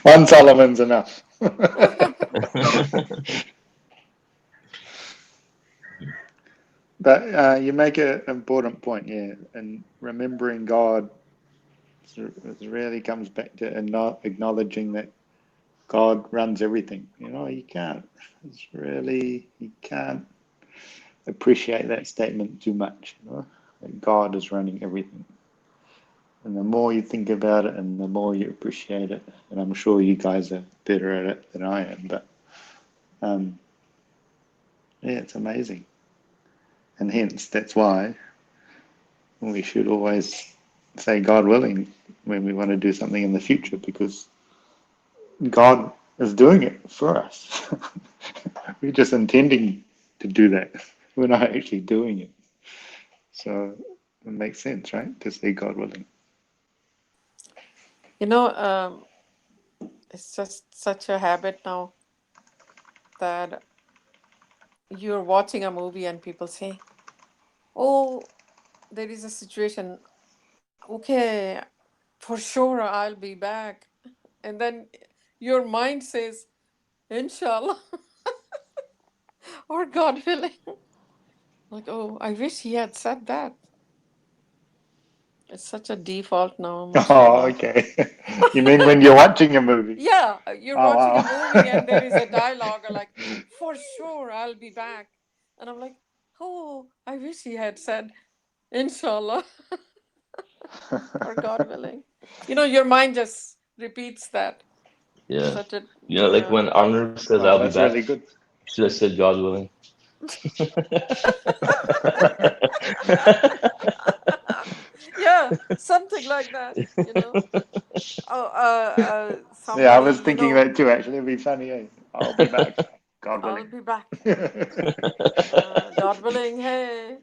One Solomon's enough. But you make an important point, yeah. And remembering God it really comes back to acknowledging that God runs everything. You can't. You can't appreciate that statement too much. That God is running everything. And the more you think about it, and the more you appreciate it, and I'm sure you guys are better at it than I am, but yeah, it's amazing. And hence, that's why we should always say God willing when we want to do something in the future, because God is doing it for us. We're just intending to do that. We're not actually doing it. So it makes sense, right? To say God willing. It's just such a habit now that you're watching a movie and people say, "Oh, there is a situation. Okay, for sure I'll be back." And then your mind says, "Inshallah," or "God willing." Like, oh, I wish he had said that. It's such a default now, Oh, mashallah. okay. You mean when you're watching a movie? Yeah, you're Oh, watching a wow. movie and there is a dialogue like, "For sure I'll be back." And I'm like, oh, I wish he had said, "Inshallah," or "God willing." Your mind just repeats that. It's Yeah. such a, Like yeah. when Arnold says, "I'll Oh, be that's back," really good. you should have said, "God willing." Yeah, something like that. Oh, Yeah, I somebody, was thinking that too, actually. It'd be funny, eh? I'll be back. God I'll willing. be back. God willing, hey,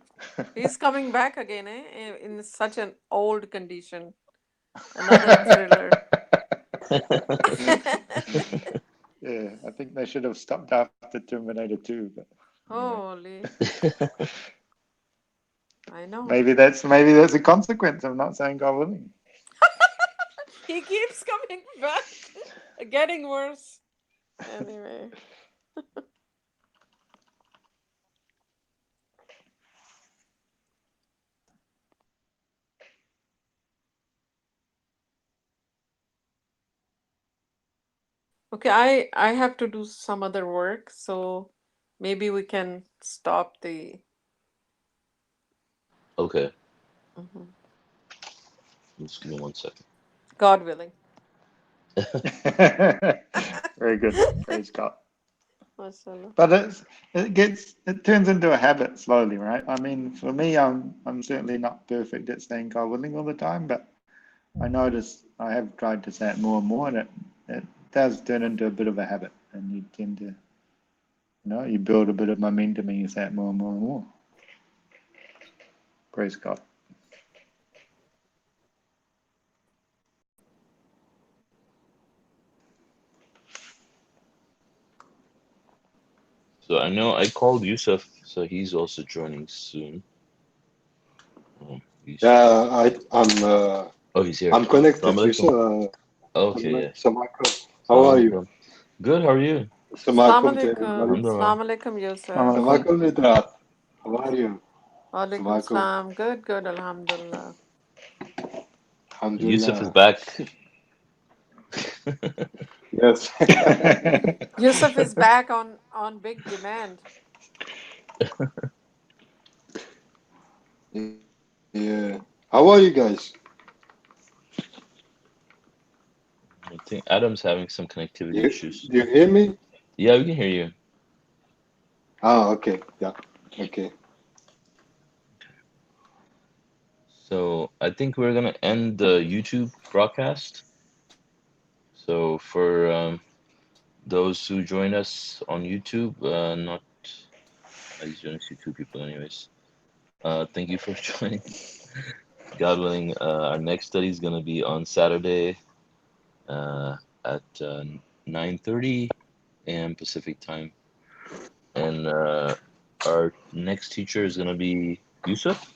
he's coming back again, in such an old condition. Another thriller. Yeah, I think they should have stopped after Terminator 2, but anyway. Holy, I know. Maybe that's a consequence of not saying God willing. He keeps coming back, getting worse. Anyway. Okay, I have to do some other work, so maybe we can stop the. Okay, Mhm. just give me 1 second. God willing. Very good. Praise God. Mashallah. But it turns into a habit slowly, right? I mean, for me, I'm certainly not perfect at saying God willing all the time, but I notice I have tried to say it more and more, and it does turn into a bit of a habit, and you tend to, you build a bit of momentum, and you say it more and more and more. Praise God. So I know I called Yusuf, so he's also joining soon. Yusuf. Yeah, Oh, he's here. I'm connected. Assalamu You alaikum. saw. Okay, yeah. Assalamualaikum. How are Assalamu you? alaikum. Good, how are you? Assalamu Assalamualaikum to alaikum. everybody. Alhamdulillah. Assalamu alaikum, Yusuf. Alaikum. Assalamualaikum Nidrat. How are you? Alaikum Assalamualaikum. salam. Good, good, alhamdulillah. Yusuf is Alhamdulillah. back. Yes. Yusuf is back on big demand. Yeah. How are you guys? I think Adam's having some connectivity You issues. do you hear me? Yeah, we can hear you. Ah, okay. Yeah. Okay. So I think we're gonna end the YouTube broadcast. So for those who join us on YouTube, not these are only 2 people anyways. Thank you for joining. God willing, our next study is gonna be on Saturday at 9:30 a.m. Pacific time, and our next teacher is gonna be Yusuf,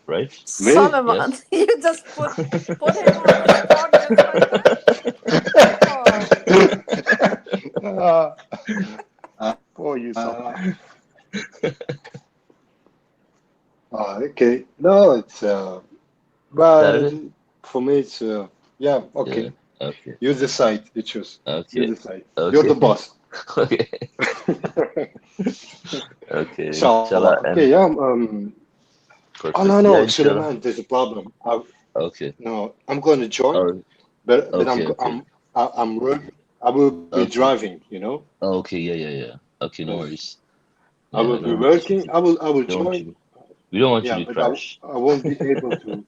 right? Me? Solomon, Yes. you just put him on the spot just like that. Oh God. Ah, Uh, poor before you stop. Okay. No, it's but Saturday? for me it's yeah, Yeah. okay. Okay. You decide, you choose. You Okay. decide. You're the Okay. boss. Okay. Okay. Inshallah. Inshallah. Okay, And yeah. Oh perfect. no, Yeah, no, inshallah. Suleiman, there's a problem. Okay. No, I'm going to join, Oh, but okay. Okay. I'm I will be Okay. driving, you know. Okay. Yeah. Yeah. Yeah. Okay. No Yes, worries. I Yeah. will I be don't want you working. to. I will Don't want join. you. We don't want Yeah, you to but crash. I won't be able to.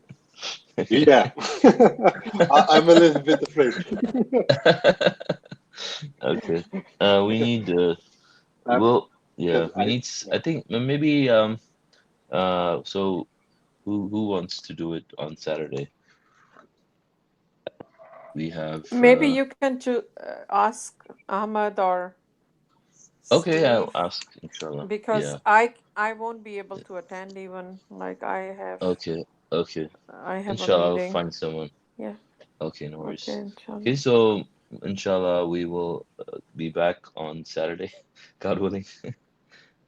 Yeah, I'm a little bit afraid. Okay. We need. Um, Well. Yeah. because We I need. yeah. I think maybe. So who wants to do it on Saturday? We have. Maybe you can ask Ahmad or Okay. I'll Steve, ask. Inshallah. because Yeah. I won't be able to attend, even like Okay. Okay. I have a Inshallah, I'll meeting. find someone. Yeah. Okay, no Okay, worries. Okay, inshallah. so inshallah, we will be back on Saturday, God willing,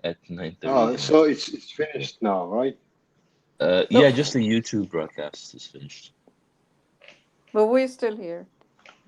at 9:30 Oh, a.m. so it's finished now, right? Yeah, No, just the YouTube broadcast is finished. but we're still here.